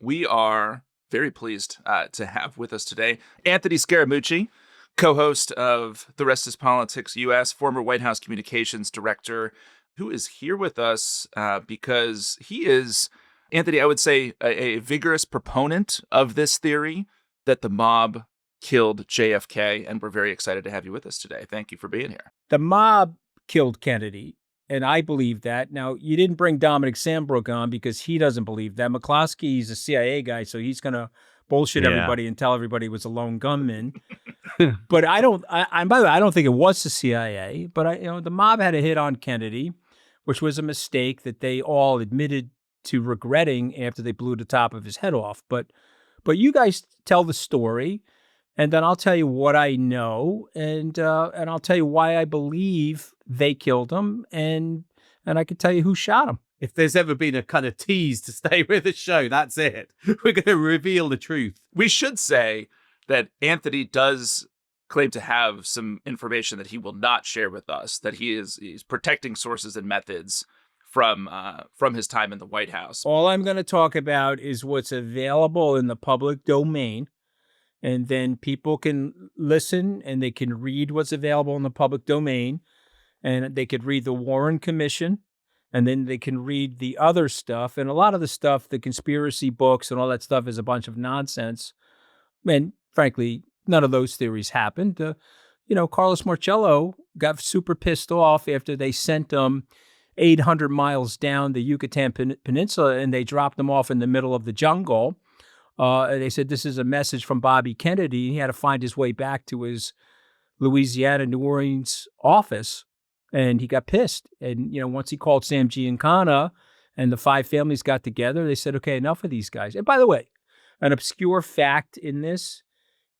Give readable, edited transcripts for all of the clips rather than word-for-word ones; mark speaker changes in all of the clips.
Speaker 1: We are very pleased to have with us today Anthony Scaramucci, co-host of The Rest is Politics US, former White House communications director, who is here with us because he is, Anthony, I would say, a vigorous proponent of this theory that the mob killed JFK, and we're very excited to have you with us today. Thank you for being here.
Speaker 2: The mob killed Kennedy, and I believe that. Now, you didn't bring Dominic Sandbrook on because he doesn't believe that. McCloskey's a CIA guy, so he's going to bullshit everybody and tell everybody it was a lone gunman. But by the way, I don't think it was the CIA, but the mob had a hit on Kennedy, which was a mistake that they all admitted to regretting after they blew the top of his head off. But you guys tell the story, and then I'll tell you what I know, and I'll tell you why I believe they killed him, and I can tell you who shot him.
Speaker 3: If there's ever been a kind of tease to stay with the show, that's it. We're going to reveal the truth.
Speaker 1: We should say that Anthony does claim to have some information that he will not share with us, that he's protecting sources and methods from his time in the White House.
Speaker 2: All I'm going to talk about is what's available in the public domain, and then people can listen and they can read what's available in the public domain, and they could read the Warren Commission, and then they can read the other stuff. And a lot of the stuff, the conspiracy books and all that stuff, is a bunch of nonsense. And frankly, none of those theories happened. Carlos Marcello got super pissed off after they sent him 800 miles down the Yucatan Peninsula and they dropped him off in the middle of the jungle. They said, this is a message from Bobby Kennedy. He had to find his way back to his Louisiana, New Orleans office. And he got pissed. And, once he called Sam Giancana and the five families got together, they said, okay, enough of these guys. And by the way, an obscure fact in this,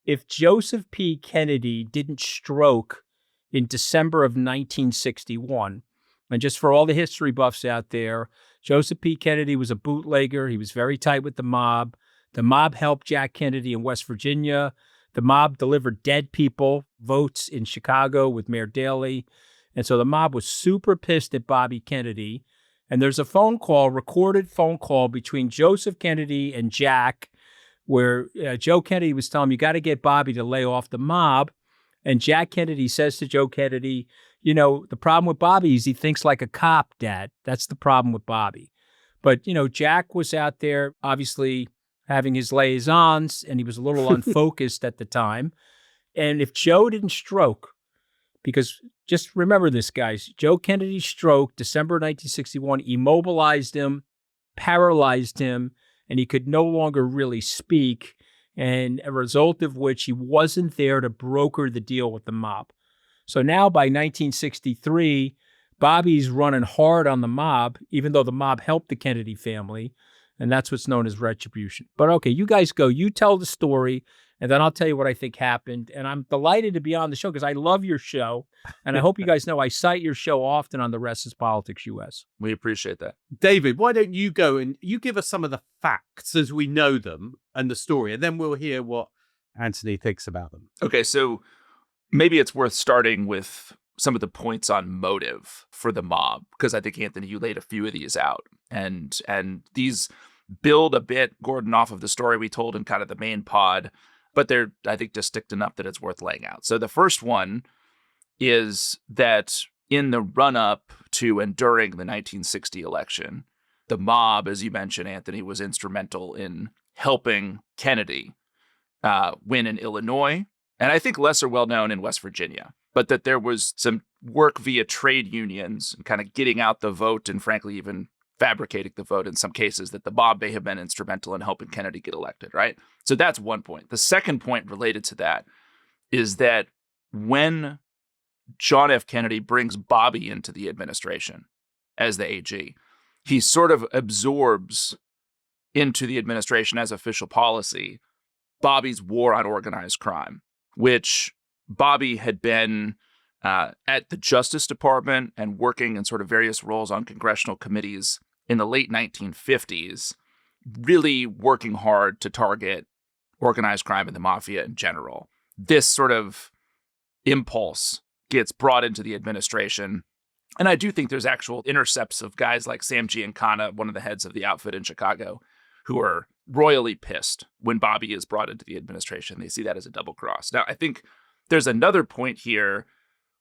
Speaker 2: if Joseph P. Kennedy didn't stroke in December of 1961, and just for all the history buffs out there, Joseph P. Kennedy was a bootlegger. He was very tight with the mob. The mob helped Jack Kennedy in West Virginia. The mob delivered dead people votes in Chicago with Mayor Daley. And so the mob was super pissed at Bobby Kennedy. And there's a recorded phone call between Joseph Kennedy and Jack, where Joe Kennedy was telling him, you got to get Bobby to lay off the mob. And Jack Kennedy says to Joe Kennedy, the problem with Bobby is he thinks like a cop, Dad. That's the problem with Bobby. But, Jack was out there, obviously having his liaisons, and he was a little unfocused at the time. And if Joe didn't stroke, because just remember this, guys, Joe Kennedy's stroke, December 1961, immobilized him, paralyzed him, and he could no longer really speak, and a result of which he wasn't there to broker the deal with the mob. So now by 1963, Bobby's running hard on the mob, even though the mob helped the Kennedy family, and that's what's known as retribution. But okay, you guys go. You tell the story, and then I'll tell you what I think happened. And I'm delighted to be on the show because I love your show, and I hope you guys know I cite your show often on The Rest is Politics US.
Speaker 1: We appreciate that.
Speaker 3: David, why don't you go and you give us some of the facts as we know them and the story, and then we'll hear what Anthony thinks about them.
Speaker 1: Okay, so maybe it's worth starting with some of the points on motive for the mob, because I think, Anthony, you laid a few of these out. And these build a bit, Gordon, off of the story we told in kind of the main pod, but they're, I think, distinct enough that it's worth laying out. So the first one is that in the run-up to and during the 1960 election, the mob, as you mentioned, Anthony, was instrumental in helping Kennedy win in Illinois, and I think lesser well-known in West Virginia, but that there was some work via trade unions and kind of getting out the vote and, frankly, even fabricating the vote in some cases, that the mob may have been instrumental in helping Kennedy get elected, right? So that's one point. The second point related to that is that when John F. Kennedy brings Bobby into the administration as the AG, he sort of absorbs into the administration as official policy Bobby's war on organized crime, which Bobby had been at the Justice Department and working in sort of various roles on congressional committees in the late 1950s, really working hard to target organized crime and the mafia in general. This sort of impulse gets brought into the administration. And I do think there's actual intercepts of guys like Sam Giancana, one of the heads of the outfit in Chicago, who are royally pissed when Bobby is brought into the administration. They see that as a double cross. Now, I think there's another point here,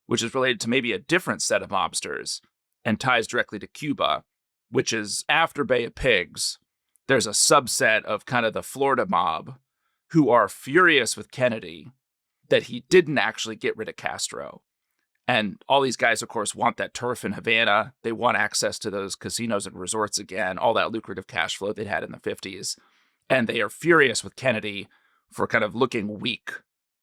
Speaker 1: which is related to maybe a different set of mobsters and ties directly to Cuba, which is after Bay of Pigs, there's a subset of kind of the Florida mob who are furious with Kennedy that he didn't actually get rid of Castro. And all these guys, of course, want that turf in Havana. They want access to those casinos and resorts again, all that lucrative cash flow they had in the 50s. And they are furious with Kennedy for kind of looking weak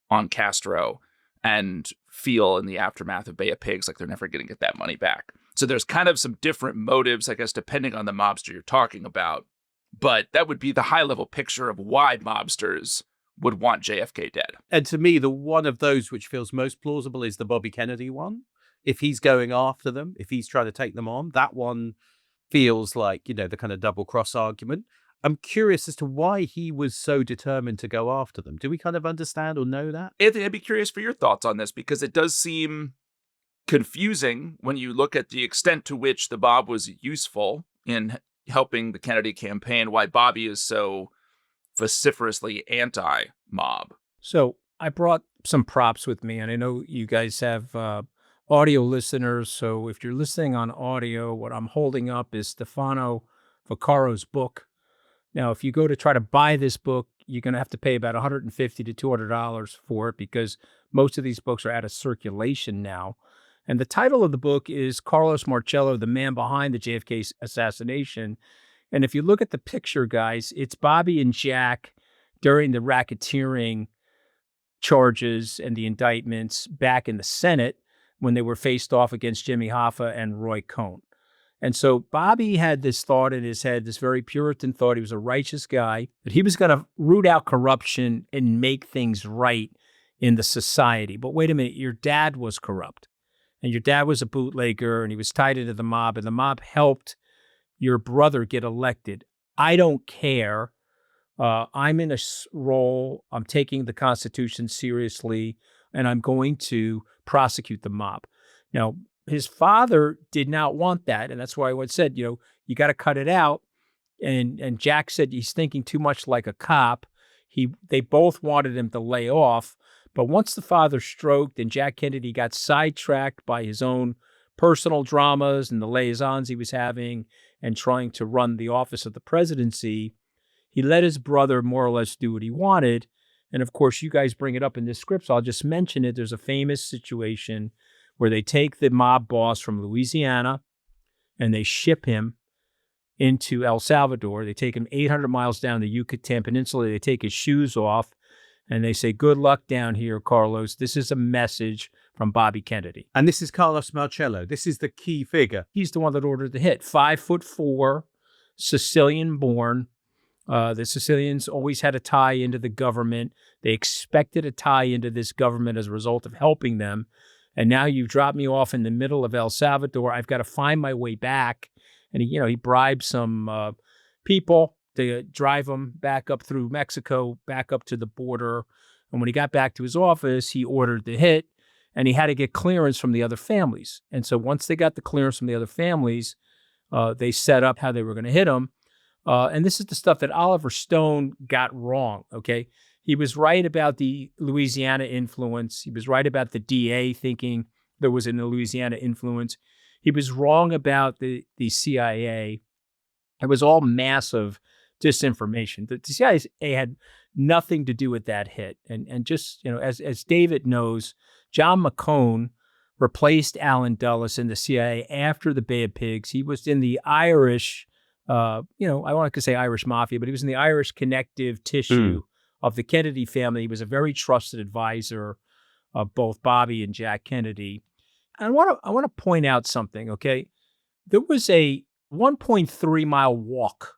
Speaker 1: on Castro and feel in the aftermath of Bay of Pigs like they're never going to get that money back. So there's kind of some different motives, I guess, depending on the mobster you're talking about. But that would be the high-level picture of why mobsters would want JFK dead.
Speaker 3: And to me, the one of those which feels most plausible is the Bobby Kennedy one. If he's going after them, if he's trying to take them on, that one feels like, the kind of double cross argument. I'm curious as to why he was so determined to go after them. Do we kind of understand or know that?
Speaker 1: Anthony, I'd be curious for your thoughts on this, because it does seem confusing when you look at the extent to which the mob was useful in helping the Kennedy campaign, why Bobby is so vociferously anti-mob.
Speaker 2: So I brought some props with me, and I know you guys have audio listeners. So if you're listening on audio, what I'm holding up is Stefano Vaccaro's book. Now, if you go to try to buy this book, you're going to have to pay about $150 to $200 for it, because most of these books are out of circulation now. And the title of the book is Carlos Marcello, the man behind the JFK assassination. And if you look at the picture, guys, it's Bobby and Jack during the racketeering charges and the indictments back in the Senate when they were faced off against Jimmy Hoffa and Roy Cohn. And so Bobby had this thought in his head, this very Puritan thought. He was a righteous guy, that he was going to root out corruption and make things right in the society. But wait a minute, your dad was corrupt, and your dad was a bootlegger, and he was tied into the mob, and the mob helped your brother get elected. I don't care. I'm in a role. I'm taking the Constitution seriously, and I'm going to prosecute the mob. Now, his father did not want that, and that's why I said, you got to cut it out. And Jack said he's thinking too much like a cop. They both wanted him to lay off, but once the father stroked and Jack Kennedy got sidetracked by his own personal dramas and the liaisons he was having and trying to run the office of the presidency, he let his brother more or less do what he wanted. And of course, you guys bring it up in this script, so I'll just mention it. There's a famous situation where they take the mob boss from Louisiana and they ship him into El Salvador. They take him 800 miles down the Yucatan Peninsula. They take his shoes off and they say, "Good luck down here, Carlos. This is a message from Bobby Kennedy."
Speaker 3: And this is Carlos Marcello. This is the key figure.
Speaker 2: He's the one that ordered the hit. 5'4", Sicilian born. The Sicilians always had a tie into the government. They expected a tie into this government as a result of helping them. And now you've dropped me off in the middle of El Salvador. I've got to find my way back. And he bribed some people to drive him back up through Mexico, back up to the border. And when he got back to his office, he ordered the hit, and he had to get clearance from the other families. And so once they got the clearance from the other families, they set up how they were going to hit him. And this is the stuff that Oliver Stone got wrong, okay? He was right about the Louisiana influence. He was right about the DA thinking there was a Louisiana influence. He was wrong about the CIA. It was all massive disinformation. The CIA had nothing to do with that hit. And just, as David knows, John McCone replaced Allen Dulles in the CIA after the Bay of Pigs. He was in the Irish, I want to say Irish Mafia, but he was in the Irish connective tissue of the Kennedy family. He was a very trusted advisor of both Bobby and Jack Kennedy. And I want to point out something, okay? There was a 1.3 mile walk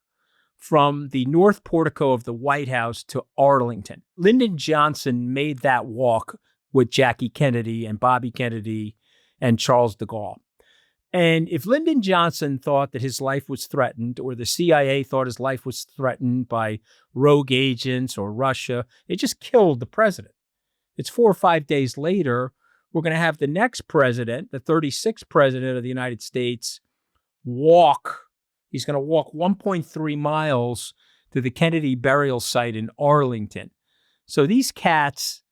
Speaker 2: from the north portico of the White House to Arlington. Lyndon Johnson made that walk with Jackie Kennedy and Bobby Kennedy and Charles de Gaulle. And if Lyndon Johnson thought that his life was threatened, or the CIA thought his life was threatened by rogue agents or Russia, it just killed the president. It's 4 or 5 days later, we're going to have the next president, the 36th president of the United States, walk. He's going to walk 1.3 miles to the Kennedy burial site in Arlington. So these cats,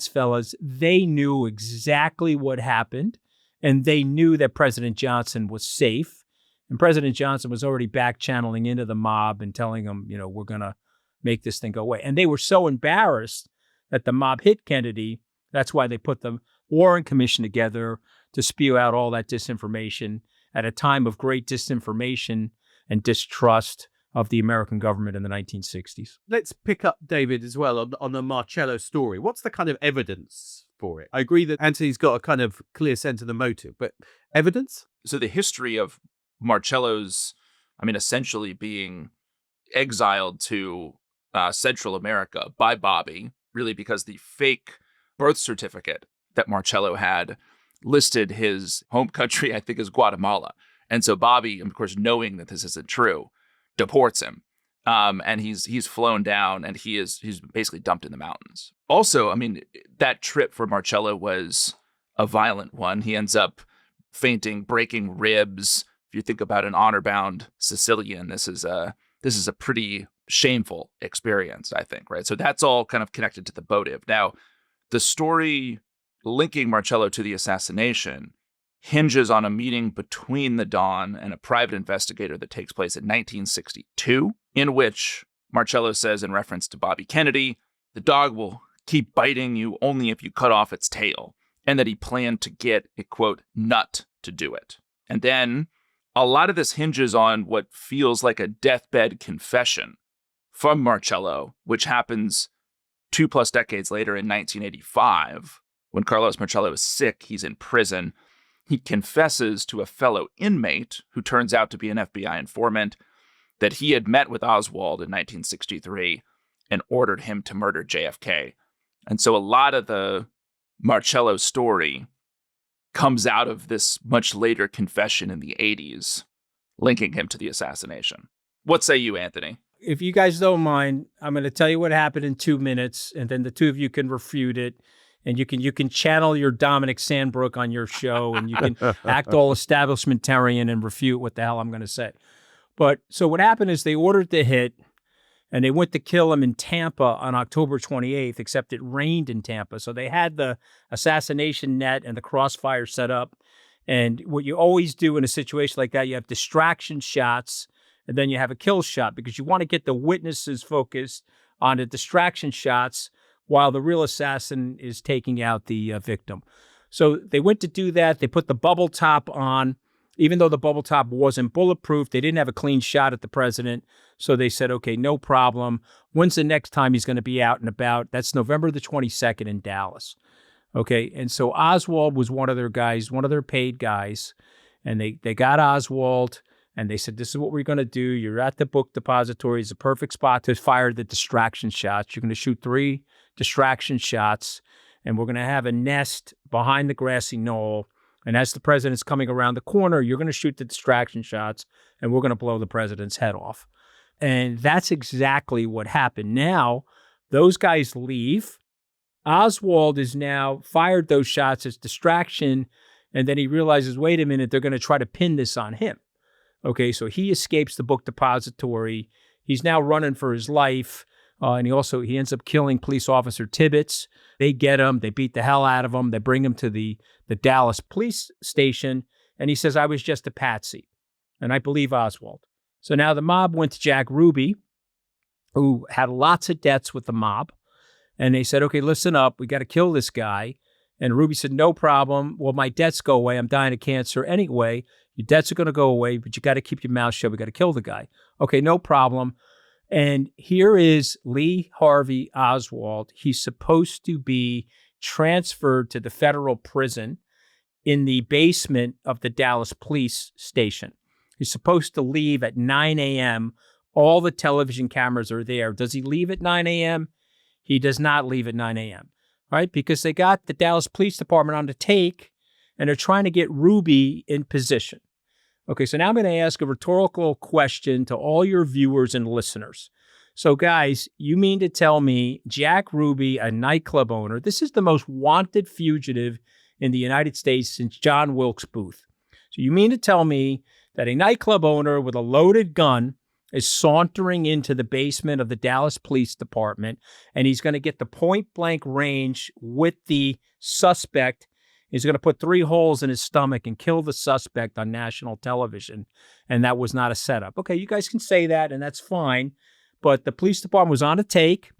Speaker 2: fellas, they knew exactly what happened, and they knew that President Johnson was safe. And President Johnson was already back channeling into the mob and telling them, we're going to make this thing go away. And they were so embarrassed that the mob hit Kennedy. That's why they put the Warren Commission together to spew out all that disinformation at a time of great disinformation and distrust of the American government in the 1960s.
Speaker 3: Let's pick up, David, as well on the Marcello story. What's the kind of evidence for it? I agree that Anthony's got a kind of clear sense of the motive, but evidence?
Speaker 1: So the history of Marcello's, essentially being exiled to Central America by Bobby, really because the fake birth certificate that Marcello had listed his home country, I think, as Guatemala. And so Bobby, of course, knowing that this isn't true, deports him. And he's flown down, and he's basically dumped in the mountains. Also, that trip for Marcello was a violent one. He ends up fainting, breaking ribs. If you think about an honor-bound Sicilian, this is a pretty shameful experience, I think, right? So that's all kind of connected to the motive. Now, the story linking Marcello to the assassination hinges on a meeting between the Don and a private investigator that takes place in 1962, in which Marcello says, in reference to Bobby Kennedy, the dog will keep biting you only if you cut off its tail, and that he planned to get a, quote, nut to do it. And then a lot of this hinges on what feels like a deathbed confession from Marcello, which happens 2+ decades later in 1985, when Carlos Marcello is sick, he's in prison. He confesses to a fellow inmate, who turns out to be an FBI informant, that he had met with Oswald in 1963 and ordered him to murder JFK. And so a lot of the Marcello story comes out of this much later confession in the 80s, linking him to the assassination. What say you, Anthony?
Speaker 2: If you guys don't mind, I'm going to tell you what happened in 2 minutes, and then the two of you can refute it. And you can channel your Dominic Sandbrook on your show, and you can act all establishmentarian and refute what the hell I'm going to say. But so what happened is they ordered the hit, and they went to kill him in Tampa on October 28th, except it rained in Tampa. So they had the assassination net and the crossfire set up. And what you always do in a situation like that, you have distraction shots, and then you have a kill shot, because you want to get the witnesses focused on the distraction shots while the real assassin is taking out the victim. So they went to do that. They put the bubble top on. Even though the bubble top wasn't bulletproof, they didn't have a clean shot at the president. So they said, okay, no problem. When's the next time he's going to be out and about? That's November the 22nd in Dallas. Okay, and so Oswald was one of their guys, one of their paid guys. And they got Oswald, and they said, this is what we're going to do. You're at the book depository. It's a perfect spot to fire the distraction shots. You're going to shoot 3 distraction shots, and we're going to have a nest behind the grassy knoll. And as the president's coming around the corner, you're going to shoot the distraction shots, and we're going to blow the president's head off. And that's exactly what happened. Now, those guys leave. Oswald is now fired those shots as distraction, and then he realizes, wait a minute, they're going to try to pin this on him. Okay, so he escapes the book depository. He's now running for his life. And he ends up killing police officer Tibbetts. They get him. They beat the hell out of him. They bring him to the Dallas police station. And he says, I was just a patsy. And I believe Oswald. So now the mob went to Jack Ruby, who had lots of debts with the mob. And they said, okay, listen up. We got to kill this guy. And Ruby said, no problem. Well, my debts go away. I'm dying of cancer anyway. Your debts are going to go away, but you got to keep your mouth shut. We got to kill the guy. Okay, no problem. And here is Lee Harvey Oswald. He's supposed to be transferred to the federal prison in the basement of the Dallas police station. He's supposed to leave at 9 a.m. All the television cameras are there. Does he leave at 9 a.m.? He does not leave at 9 a.m., right? Because they got the Dallas Police Department on the take, and they're trying to get Ruby in position. Okay, so now I'm going to ask a rhetorical question to all your viewers and listeners. So guys, you mean to tell me Jack Ruby, a nightclub owner, this is the most wanted fugitive in the United States since John Wilkes Booth. So you mean to tell me that a nightclub owner with a loaded gun is sauntering into the basement of the Dallas Police Department, and he's going to get the point blank range with the suspect. He's going to put 3 holes in his stomach and kill the suspect on national television. And that was not a setup. Okay, you guys can say that, and that's fine. But the police department was on a take,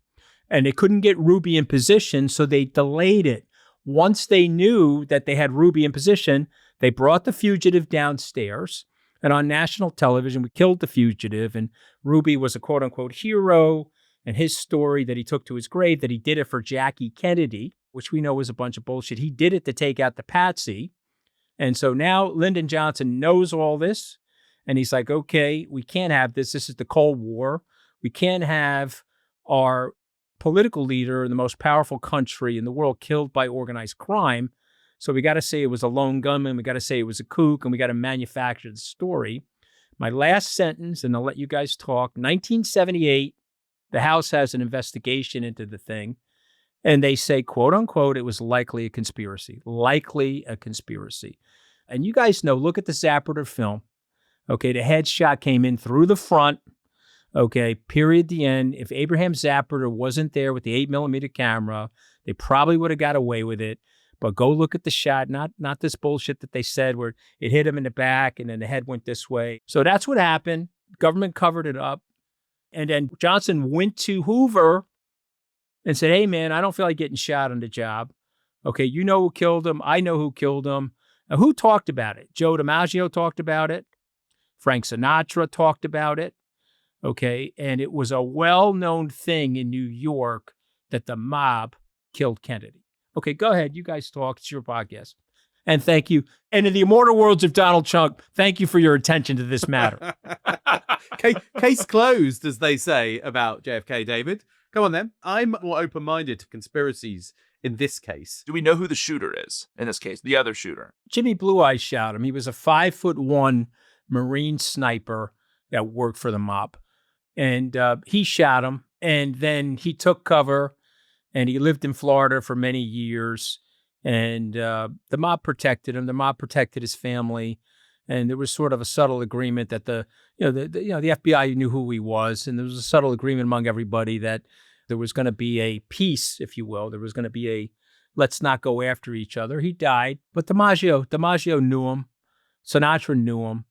Speaker 2: and they couldn't get Ruby in position, so they delayed it. Once they knew that they had Ruby in position, they brought the fugitive downstairs. And on national television, we killed the fugitive. And Ruby was a quote-unquote hero. And his story that he took to his grave, that he did it for Jackie Kennedy, which we know was a bunch of bullshit. He did it to take out the patsy. And so now Lyndon Johnson knows all this. And he's like, okay, we can't have this. This is the Cold War. We can't have our political leader in the most powerful country in the world killed by organized crime. So we got to say it was a lone gunman. We got to say it was a kook, and we got to manufacture the story. My last sentence, and I'll let you guys talk. 1978, the House has an investigation into the thing, and they say, quote unquote, it was likely a conspiracy. Likely a conspiracy. And you guys know, look at the Zapruder film. Okay, the headshot came in through the front. Okay, period, the end. If Abraham Zapruder wasn't there with the 8mm camera, they probably would have got away with it. But go look at the shot, not this bullshit that they said where it hit him in the back and then the head went this way. So that's what happened. Government covered it up. And then Johnson went to Hoover and said, hey, man, I don't feel like getting shot on the job. Okay, you know who killed him. I know who killed him. Now, who talked about it? Joe DiMaggio talked about it. Frank Sinatra talked about it. Okay, and it was a well-known thing in New York that the mob killed Kennedy. Okay, go ahead. You guys talk. It's your podcast. And thank you. And in the immortal words of Donald Trump, thank you for your attention to this matter.
Speaker 3: Case closed, as they say about JFK, David. Come on, then. I'm more open-minded to conspiracies in this case.
Speaker 1: Do we know who the shooter is in this case? The other shooter?
Speaker 2: Jimmy Blue Eyes shot him. He was a 5'1" Marine sniper that worked for the mob. And he shot him. And then he took cover. And he lived in Florida for many years, and the mob protected him. The mob protected his family, and there was sort of a subtle agreement that the FBI knew who he was, and there was a subtle agreement among everybody that there was going to be a peace, if you will. There was going to be a let's not go after each other. He died, but DiMaggio knew him. Sinatra knew him.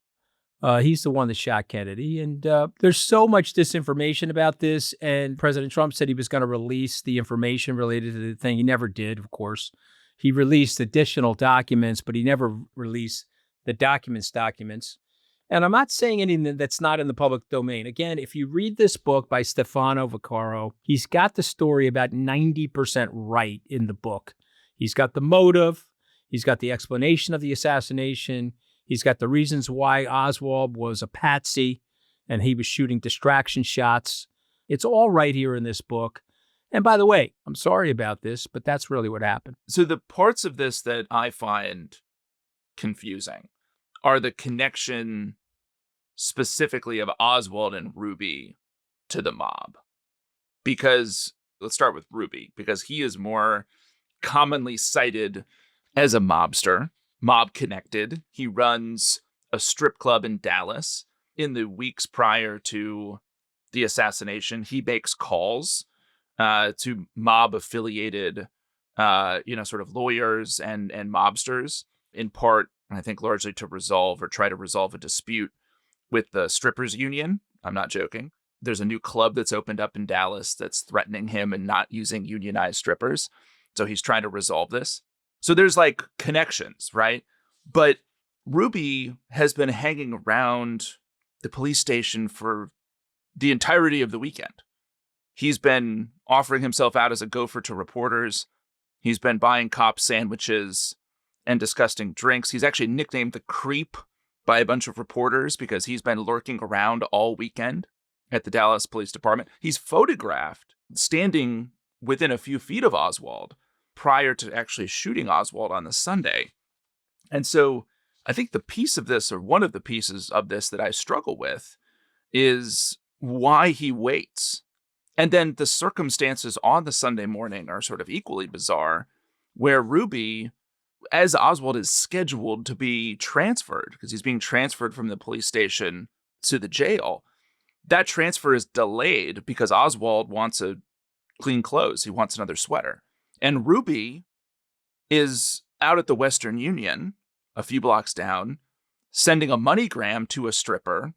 Speaker 2: He's the one that shot Kennedy. And there's so much disinformation about this. And President Trump said he was going to release the information related to the thing. He never did, of course. He released additional documents, but he never released the documents. And I'm not saying anything that's not in the public domain. Again, if you read this book by Stefano Vaccaro, he's got the story about 90% right in the book. He's got the motive. He's got the explanation of the assassination. He's got the reasons why Oswald was a patsy and he was shooting distraction shots. It's all right here in this book. And by the way, I'm sorry about this, but that's really what happened.
Speaker 1: So the parts of this that I find confusing are the connection specifically of Oswald and Ruby to the mob. Because let's start with Ruby, because he is more commonly cited as a mobster. Mob connected. He runs a strip club in Dallas. In the weeks prior to the assassination, he makes calls to mob affiliated, sort of lawyers and mobsters, in part, I think, largely to resolve or try to resolve a dispute with the strippers union. I'm not joking. There's a new club that's opened up in Dallas that's threatening him and not using unionized strippers. So he's trying to resolve this. So there's like connections, right? But Ruby has been hanging around the police station for the entirety of the weekend. He's been offering himself out as a gopher to reporters. He's been buying cops sandwiches and disgusting drinks. He's actually nicknamed the Creep by a bunch of reporters because he's been lurking around all weekend at the Dallas Police Department. He's photographed standing within a few feet of Oswald prior to actually shooting Oswald on the Sunday. And so I think the piece of this, or one of the pieces of this that I struggle with, is why he waits. And then the circumstances on the Sunday morning are sort of equally bizarre, where Ruby, as Oswald is scheduled to be transferred, because he's being transferred from the police station to the jail, that transfer is delayed because Oswald wants clean clothes. He wants another sweater. And Ruby is out at the Western Union, a few blocks down, sending a MoneyGram to a stripper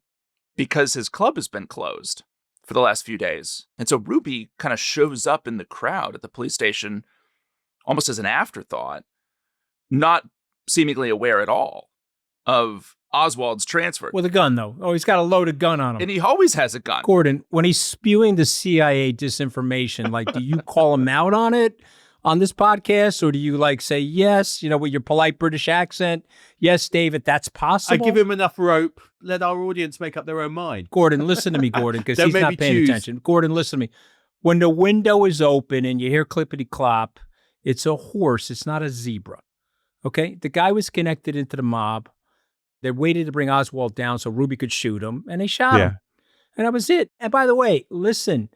Speaker 1: because his club has been closed for the last few days. And so Ruby kind of shows up in the crowd at the police station almost as an afterthought, not seemingly aware at all of Oswald's transfer.
Speaker 2: With a gun, though. Oh, he's got a loaded gun on him.
Speaker 1: And he always has a gun.
Speaker 2: Gordon, when he's spewing the CIA disinformation, like, do you call him out on it on this podcast? Or do you, like, say, yes, with your polite British accent, yes, David, that's possible?
Speaker 3: I give him enough rope. Let our audience make up their own mind.
Speaker 2: Gordon, listen to me, Gordon, because he's not paying attention. Gordon, listen to me. When the window is open and you hear clippity-clop, it's a horse. It's not a zebra. Okay? The guy was connected into the mob. They waited to bring Oswald down so Ruby could shoot him, and they shot him. And that was it. And by the way, listen,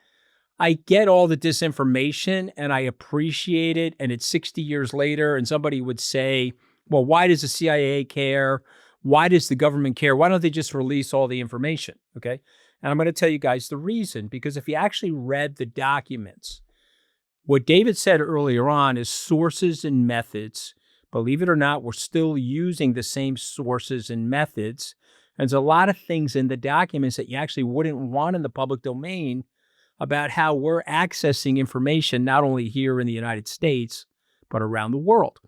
Speaker 2: I get all the disinformation, and I appreciate it, and it's 60 years later, and somebody would say, well, why does the CIA care? Why does the government care? Why don't they just release all the information? Okay? And I'm going to tell you guys the reason, because if you actually read the documents, what David said earlier on is sources and methods. Believe it or not, we're still using the same sources and methods. And there's a lot of things in the documents that you actually wouldn't want in the public domain about how we're accessing information, not only here in the United States, but around the world.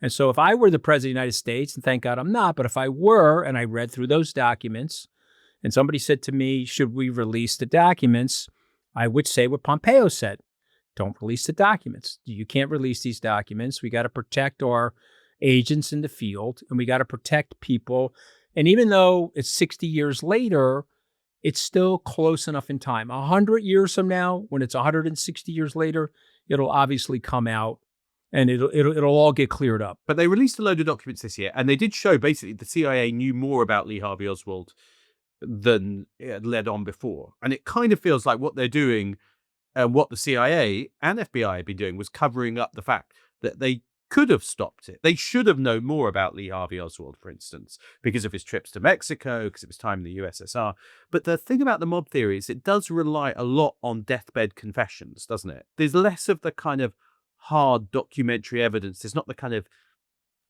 Speaker 2: And so if I were the president of the United States, and thank God I'm not, but if I were, and I read through those documents, and somebody said to me, should we release the documents? I would say what Pompeo said. Don't release the documents. You can't release these documents. We got to protect our agents in the field, and we got to protect people. And even though it's 60 years later, it's still close enough in time. 100 years from now, when it's 160 years later, it'll obviously come out, and it'll all get cleared up.
Speaker 3: But they released a load of documents this year, and they did show basically the CIA knew more about Lee Harvey Oswald than it had led on before. And it kind of feels like what they're doing, and what the CIA and FBI had been doing, was covering up the fact that they could have stopped it. They should have known more about Lee Harvey Oswald, for instance, because of his trips to Mexico, because of his time in the USSR. But the thing about the mob theory is it does rely a lot on deathbed confessions, doesn't it? There's less of the kind of hard documentary evidence. There's not the kind of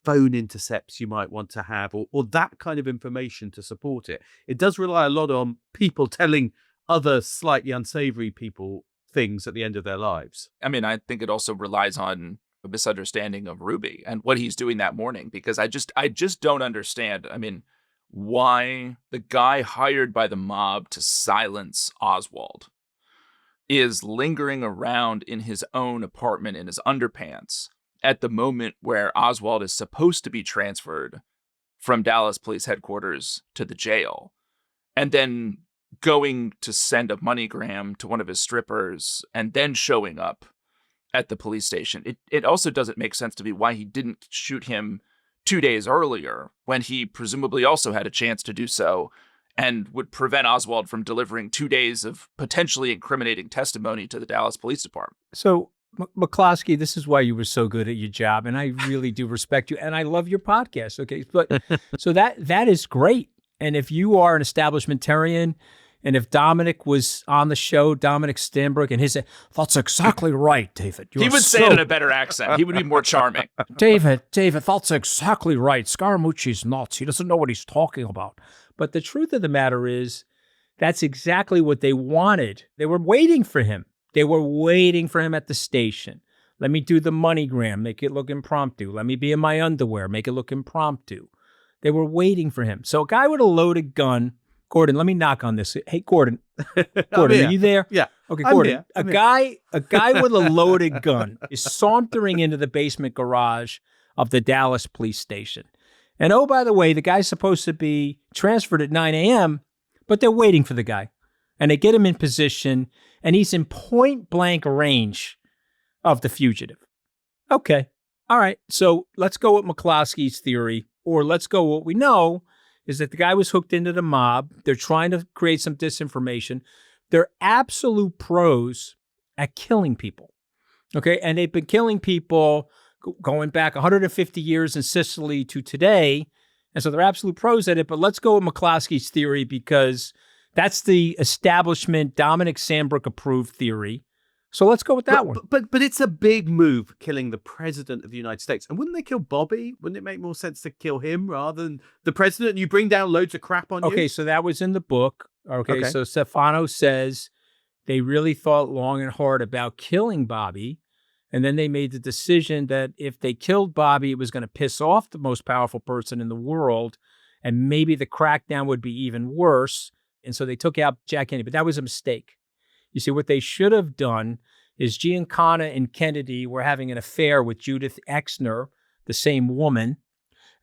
Speaker 3: phone intercepts you might want to have, or that kind of information to support it. It does rely a lot on people telling other slightly unsavory people things at the end of their lives.
Speaker 1: I mean, I think it also relies on a misunderstanding of Ruby and what he's doing that morning, because I just don't understand. I mean, why the guy hired by the mob to silence Oswald is lingering around in his own apartment in his underpants at the moment where Oswald is supposed to be transferred from Dallas Police Headquarters to the jail, and then going to send a MoneyGram to one of his strippers and then showing up at the police station. It also doesn't make sense to me why he didn't shoot him 2 days earlier when he presumably also had a chance to do so and would prevent Oswald from delivering 2 days of potentially incriminating testimony to the Dallas Police Department.
Speaker 2: So, McCloskey, this is why you were so good at your job, and I really do respect you, and I love your podcast, okay? But so that is great. And if you are an establishmentarian, and if Dominic was on the show, Dominic Stanbrook, and he said, that's exactly right, David.
Speaker 1: He would say it in a better accent. He would be more charming.
Speaker 2: David, that's exactly right. Scaramucci's nuts. He doesn't know what he's talking about. But the truth of the matter is, that's exactly what they wanted. They were waiting for him. They were waiting for him at the station. Let me do the MoneyGram, make it look impromptu. Let me be in my underwear, make it look impromptu. They were waiting for him. So a guy with a loaded gun, Gordon, let me knock on this. Hey, Gordon, are you there?
Speaker 3: Yeah.
Speaker 2: Okay,
Speaker 3: I'm
Speaker 2: Gordon.
Speaker 3: here.
Speaker 2: A guy with a loaded gun is sauntering into the basement garage of the Dallas police station. And oh, by the way, the guy's supposed to be transferred at 9 a.m., but they're waiting for the guy. And they get him in position, and he's in point blank range of the fugitive. Okay. All right. So let's go with McCloskey's theory, or let's go what we know is that the guy was hooked into the mob. They're trying to create some disinformation. They're absolute pros at killing people. Okay. And they've been killing people going back 150 years in Sicily to today. And so they're absolute pros at it. But let's go with McCloskey's theory, because That's the establishment Dominic Sandbrook approved theory. So let's go with that one.
Speaker 3: But it's a big move, killing the president of the United States. And wouldn't they kill Bobby? Wouldn't it make more sense to kill him rather than the president? And you bring down loads of crap on you?
Speaker 2: Okay, so that was in the book. Okay, so Stefano says they really thought long and hard about killing Bobby. And then they made the decision that if they killed Bobby, it was going to piss off the most powerful person in the world. And maybe the crackdown would be even worse. And so they took out Jack Kennedy. But that was a mistake. You see, what they should have done is Giancana and Kennedy were having an affair with Judith Exner, the same woman.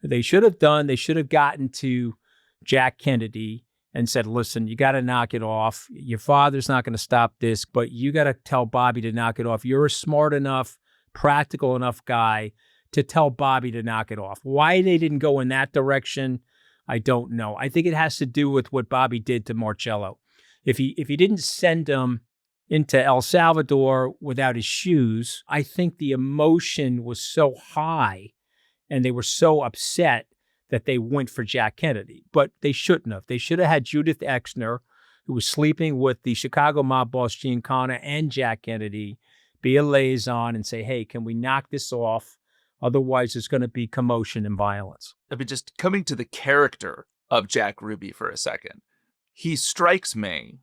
Speaker 2: They should have gotten to Jack Kennedy and said, listen, you got to knock it off. Your father's not going to stop this, but you got to tell Bobby to knock it off. You're a smart enough, practical enough guy to tell Bobby to knock it off. Why they didn't go in that direction, I don't know. I think it has to do with what Bobby did to Marcello. If he didn't send him into El Salvador without his shoes, I think the emotion was so high and they were so upset that they went for Jack Kennedy. But they shouldn't have. They should have had Judith Exner, who was sleeping with the Chicago mob boss Giancana and Jack Kennedy, be a liaison and say, hey, can we knock this off? Otherwise, there's going to be commotion and violence.
Speaker 1: I mean, just coming to the character of Jack Ruby for a second. He strikes me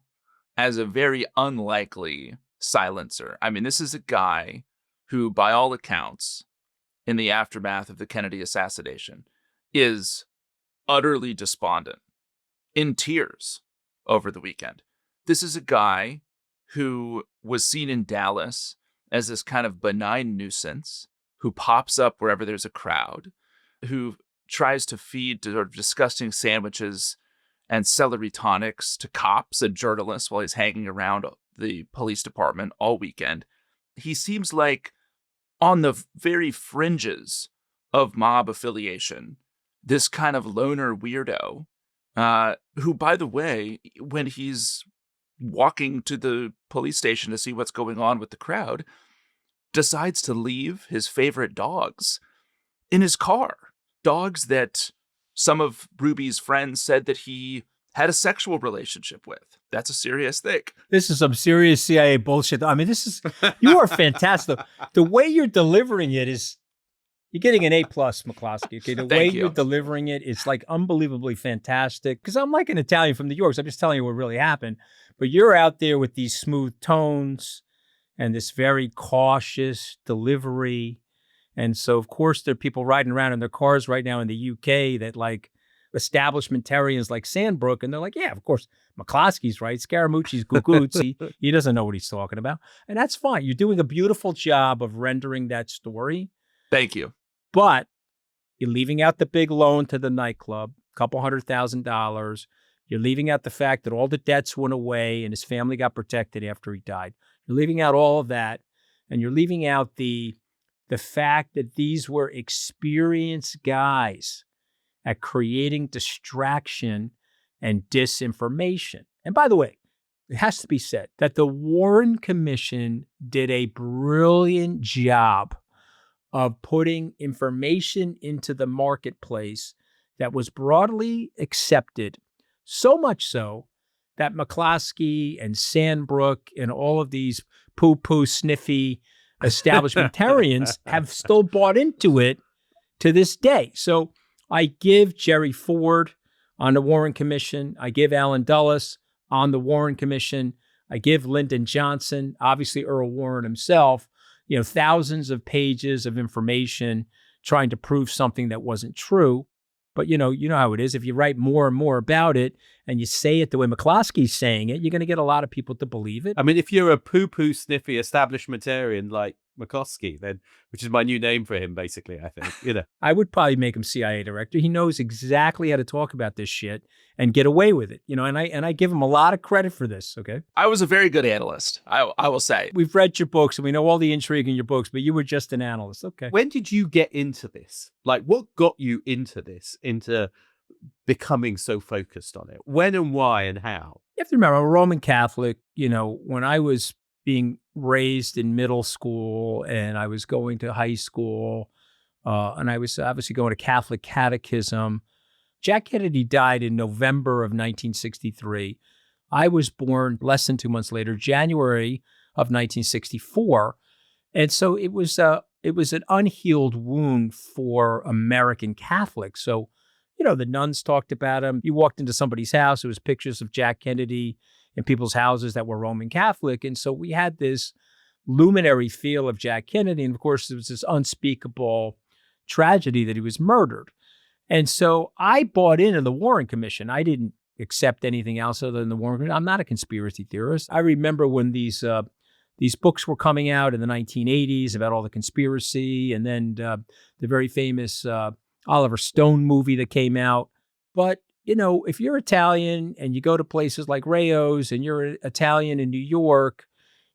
Speaker 1: as a very unlikely silencer. I mean, this is a guy who, by all accounts, in the aftermath of the Kennedy assassination, is utterly despondent, in tears over the weekend. This is a guy who was seen in Dallas as this kind of benign nuisance who pops up wherever there's a crowd, who tries to feed sort of disgusting sandwiches and celery tonics to cops and journalists while he's hanging around the police department all weekend. He seems like on the very fringes of mob affiliation, this kind of loner weirdo, who, by the way, when he's walking to the police station to see what's going on with the crowd, decides to leave his favorite dogs in his car. Dogs that some of Ruby's friends said that he had a sexual relationship with. That's a serious thing.
Speaker 2: This is some serious CIA bullshit. I mean, you are fantastic. The way you're delivering it is, you're getting an A+, McCloskey. Okay, the way you're delivering it is like unbelievably fantastic. Because I'm like an Italian from New York, so I'm just telling you what really happened. But you're out there with these smooth tones and this very cautious delivery. And so, of course, there are people riding around in their cars right now in the UK that like establishmentarians like Sandbrook, and they're like, yeah, of course, McCloskey's right. Scaramucci's guguzzi. He doesn't know what he's talking about. And that's fine. You're doing a beautiful job of rendering that story.
Speaker 1: Thank you.
Speaker 2: But you're leaving out the big loan to the nightclub, a couple $100,000. You're leaving out the fact that all the debts went away and his family got protected after he died. You're leaving out all of that. And you're leaving out the fact that these were experienced guys at creating distraction and disinformation. And by the way, it has to be said that the Warren Commission did a brilliant job of putting information into the marketplace that was broadly accepted, so much so that McCloskey and Sandbrook and all of these poo-poo sniffy establishmentarians have still bought into it to this day. So I give Jerry Ford on the Warren Commission. I give Alan Dulles on the Warren Commission. I give Lyndon Johnson, obviously Earl Warren himself, thousands of pages of information trying to prove something that wasn't true. But you know how it is. If you write more and more about it and you say it the way McCloskey's saying it, you're going to get a lot of people to believe it.
Speaker 3: I mean, if you're a poo-poo sniffy establishmentarian like McCloskey, then, which is my new name for him, basically, I think,
Speaker 2: I would probably make him CIA director. He knows exactly how to talk about this shit and get away with it, and I give him a lot of credit for this, okay?
Speaker 1: I was a very good analyst, I will say.
Speaker 2: We've read your books and we know all the intrigue in your books, but you were just an analyst, okay?
Speaker 3: When did you get into this? Like, what got you into this, into becoming so focused on it? When and why and how?
Speaker 2: You have to remember, I'm a Roman Catholic. When I was being raised in middle school and I was going to high school and I was obviously going to Catholic catechism, Jack Kennedy died in November of 1963. I was born less than 2 months later, January of 1964. And so it was an unhealed wound for American Catholics. So, the nuns talked about him. You walked into somebody's house, it was pictures of Jack Kennedy in people's houses that were Roman Catholic. And so we had this luminary feel of Jack Kennedy. And of course, there was this unspeakable tragedy that he was murdered. And so I bought into the Warren Commission. I didn't accept anything else other than the Warren Commission. I'm not a conspiracy theorist. I remember when these books were coming out in the 1980s about all the conspiracy, and then the very famous Oliver Stone movie that came out. But, if you're Italian and you go to places like Rayo's and you're Italian in New York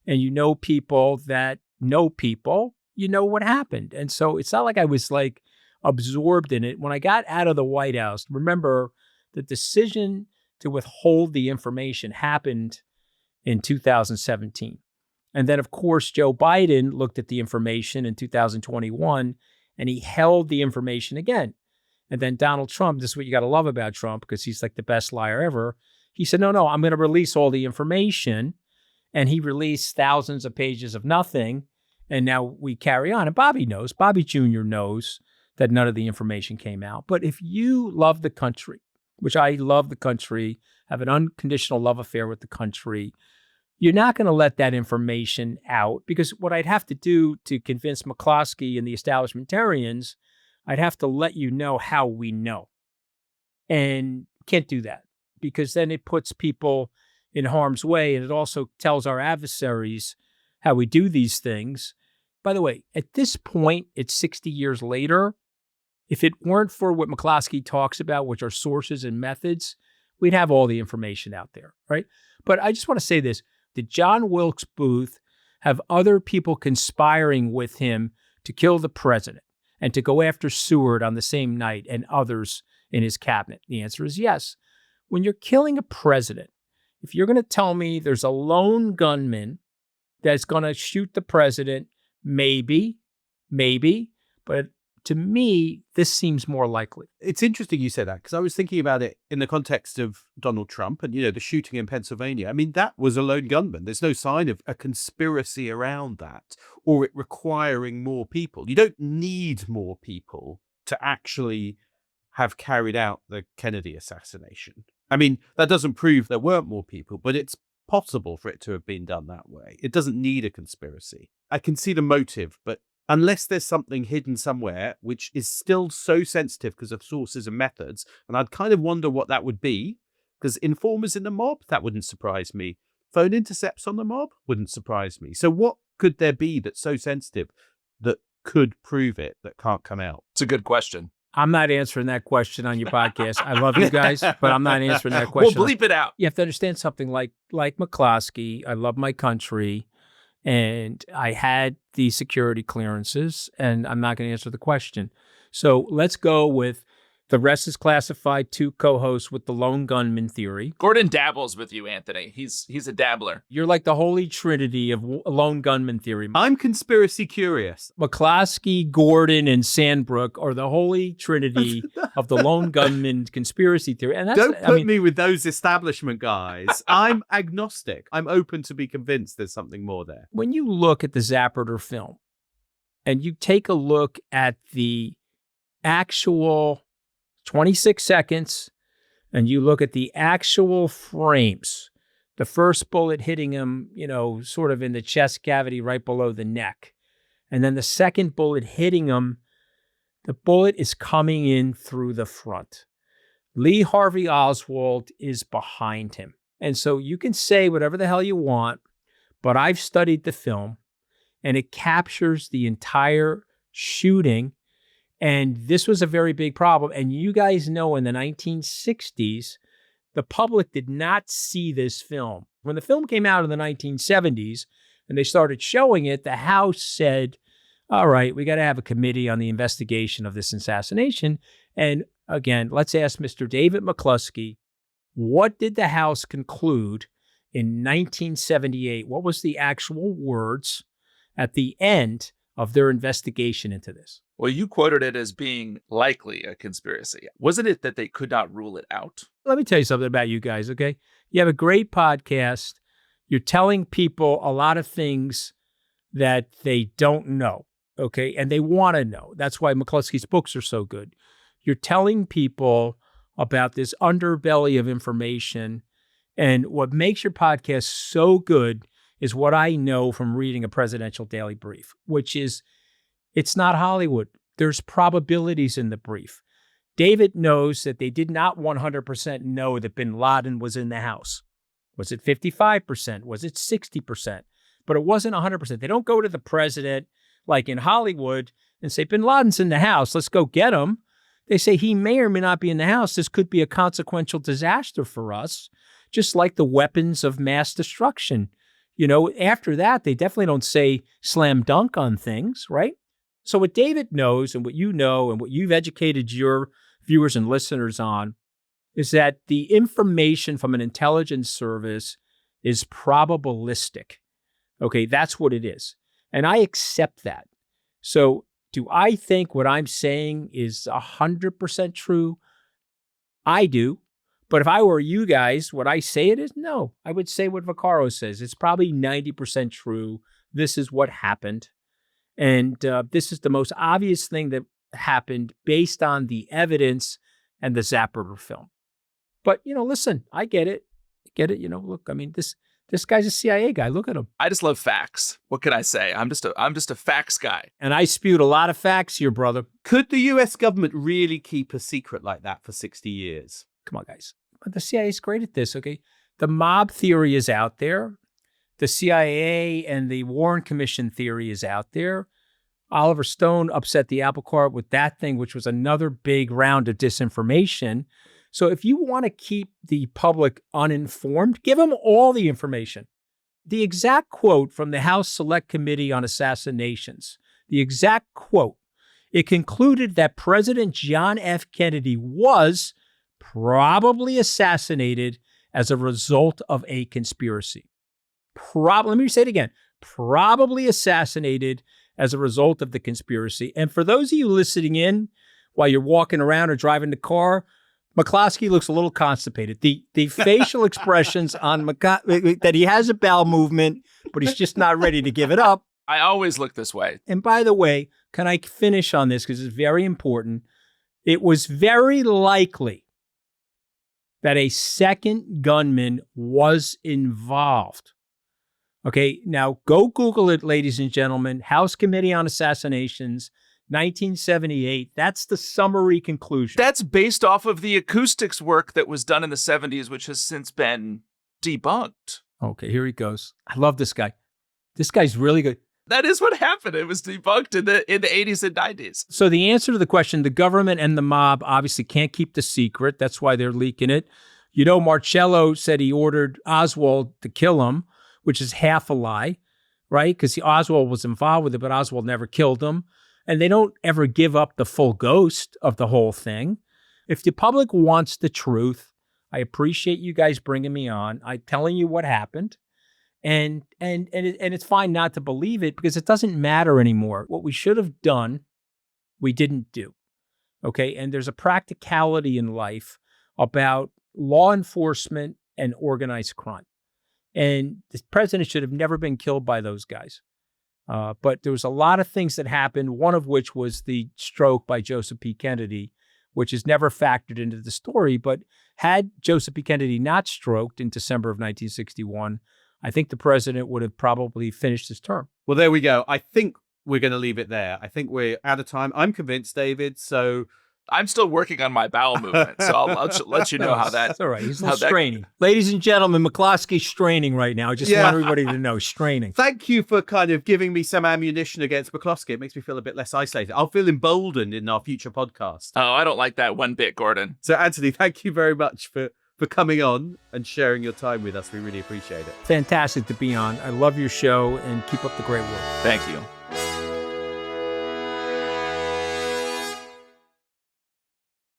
Speaker 2: and you know people that know people, you know what happened. And so it's not like I was like absorbed in it. When I got out of the White House, remember the decision to withhold the information happened in 2017. And then, of course, Joe Biden looked at the information in 2021 and he held the information again. And then Donald Trump, this is what you got to love about Trump because he's like the best liar ever. He said, no, I'm going to release all the information. And he released thousands of pages of nothing. And now we carry on. And Bobby Jr. knows that none of the information came out. But if you love the country, which I love the country, have an unconditional love affair with the country, you're not going to let that information out, because what I'd have to do to convince McCloskey and the establishmentarians, I'd have to let you know how we know. And can't do that, because then it puts people in harm's way. And it also tells our adversaries how we do these things. By the way, at this point, it's 60 years later. If it weren't for what McCloskey talks about, which are sources and methods, we'd have all the information out there, right? But I just want to say this. Did John Wilkes Booth have other people conspiring with him to kill the president and to go after Seward on the same night and others in his cabinet? The answer is yes. When you're killing a president, if you're going to tell me there's a lone gunman that's going to shoot the president, maybe, but to me, this seems more likely.
Speaker 3: It's interesting you say that, because I was thinking about it in the context of Donald Trump and, the shooting in Pennsylvania. I mean, that was a lone gunman. There's no sign of a conspiracy around that or it requiring more people. You don't need more people to actually have carried out the Kennedy assassination. I mean, that doesn't prove there weren't more people, but it's possible for it to have been done that way. It doesn't need a conspiracy. I can see the motive, but unless there's something hidden somewhere, which is still so sensitive because of sources and methods, and I'd kind of wonder what that would be, because informers in the mob, that wouldn't surprise me. Phone intercepts on the mob wouldn't surprise me. So what could there be that's so sensitive that could prove it that can't come out?
Speaker 1: It's a good question.
Speaker 2: I'm not answering that question on your podcast. I love you guys, but I'm not answering that question.
Speaker 1: We'll bleep it out.
Speaker 2: You have to understand something like McCloskey. I love my country. And I had the security clearances, and I'm not going to answer the question. So let's go with The Rest is Classified, 2 co-hosts with the lone gunman theory.
Speaker 1: Gordon dabbles with you, Anthony. He's a dabbler.
Speaker 2: You're like the holy trinity of lone gunman theory.
Speaker 3: I'm conspiracy curious.
Speaker 2: McCloskey, Gordon, and Sandbrook are the holy trinity of the lone gunman conspiracy theory. And that's,
Speaker 3: Don't put me with those establishment guys. I'm agnostic. I'm open to be convinced there's something more there.
Speaker 2: When you look at the Zapruder film and you take a look at the actual 26 seconds, and you look at the actual frames, the first bullet hitting him, sort of in the chest cavity right below the neck. And then the second bullet hitting him, the bullet is coming in through the front. Lee Harvey Oswald is behind him. And so you can say whatever the hell you want, but I've studied the film, and it captures the entire shooting. And this was a very big problem. And you guys know in the 1960s, the public did not see this film. When the film came out in the 1970s and they started showing it, the House said, all right, we got to have a committee on the investigation of this assassination. And again, let's ask Mr. David McCloskey, what did the House conclude in 1978? What was the actual words at the end of their investigation into this.
Speaker 1: Well, you quoted it as being likely a conspiracy. Wasn't it that they could not rule it out?
Speaker 2: Let me tell you something about you guys, okay? You have a great podcast. You're telling people a lot of things that they don't know, okay? And they want to know. That's why McCluskey's books are so good. You're telling people about this underbelly of information. And what makes your podcast so good is what I know from reading a presidential daily brief, which is it's not Hollywood. There's probabilities in the brief. David knows that they did not 100% know that bin Laden was in the house. Was it 55%? Was it 60%? But it wasn't 100%. They don't go to the president like in Hollywood and say, bin Laden's in the house. Let's go get him. They say he may or may not be in the house. This could be a consequential disaster for us, just like the weapons of mass destruction. After that, they definitely don't say slam dunk on things, right? So what David knows and what you know and what you've educated your viewers and listeners on is that the information from an intelligence service is probabilistic. Okay, that's what it is. And I accept that. So do I think what I'm saying is 100% true? I do. But if I were you guys, would I say it is? No. I would say what Vaccaro says. It's probably 90% true. This is what happened. And this is the most obvious thing that happened based on the evidence and the Zapruder film. But, listen, I get it. Look, I mean, this guy's a CIA guy. Look at him.
Speaker 1: I just love facts. What can I say? I'm just a facts guy.
Speaker 2: And I spewed a lot of facts here, brother.
Speaker 3: Could the US government really keep a secret like that for 60 years?
Speaker 2: Come on, guys. But the CIA is great at this, okay? The mob theory is out there. The CIA and the Warren Commission theory is out there. Oliver Stone upset the apple cart with that thing, which was another big round of disinformation. So if you want to keep the public uninformed, give them all the information. The exact quote from the House Select Committee on Assassinations, the exact quote, it concluded that President John F. Kennedy was probably assassinated as a result of a conspiracy. Let me say it again. Probably assassinated as a result of the conspiracy. And for those of you listening in while you're walking around or driving the car, McCluskey looks a little constipated. The facial expressions on that he has a bowel movement, but he's just not ready to give it up.
Speaker 1: I always look this way.
Speaker 2: And by the way, can I finish on this because it's very important? It was very likely that a second gunman was involved. Okay, now go Google it, ladies and gentlemen. House Committee on Assassinations, 1978. That's the summary conclusion.
Speaker 1: That's based off of the acoustics work that was done in the 70s, which has since been debunked.
Speaker 2: Okay, here he goes. I love this guy. This guy's really good.
Speaker 1: That is what happened. It was debunked in the 80s and 90s.
Speaker 2: So the answer to the question, the government and the mob obviously can't keep the secret. That's why they're leaking it. Marcello said he ordered Oswald to kill him, which is half a lie, right? Because Oswald was involved with it, but Oswald never killed him. And they don't ever give up the full ghost of the whole thing. If the public wants the truth, I appreciate you guys bringing me on. I'm telling you what happened. And it's fine not to believe it because it doesn't matter anymore. What we should have done, we didn't do. Okay? And there's a practicality in life about law enforcement and organized crime. And the president should have never been killed by those guys. But there was a lot of things that happened, one of which was the stroke by Joseph P. Kennedy, which is never factored into the story. But had Joseph P. Kennedy not stroked in December of 1961, I think the president would have probably finished his term.
Speaker 3: Well, there we go. I think we're going to leave it there. I think we're out of time. I'm convinced, David. So
Speaker 1: I'm still working on my bowel movement, so I'll let you know how that.
Speaker 2: That's all right. He's a little straining. Ladies and gentlemen, McCluskey's straining right now. I just want everybody to know, straining.
Speaker 3: Thank you for kind of giving me some ammunition against McCluskey. It makes me feel a bit less isolated. I'll feel emboldened in our future podcast.
Speaker 1: Oh, I don't like that one bit, Gordon.
Speaker 3: So, Anthony, thank you very much for coming on and sharing your time with us. We really appreciate it.
Speaker 2: Fantastic to be on. I love your show and keep up the great work.
Speaker 1: Thank you.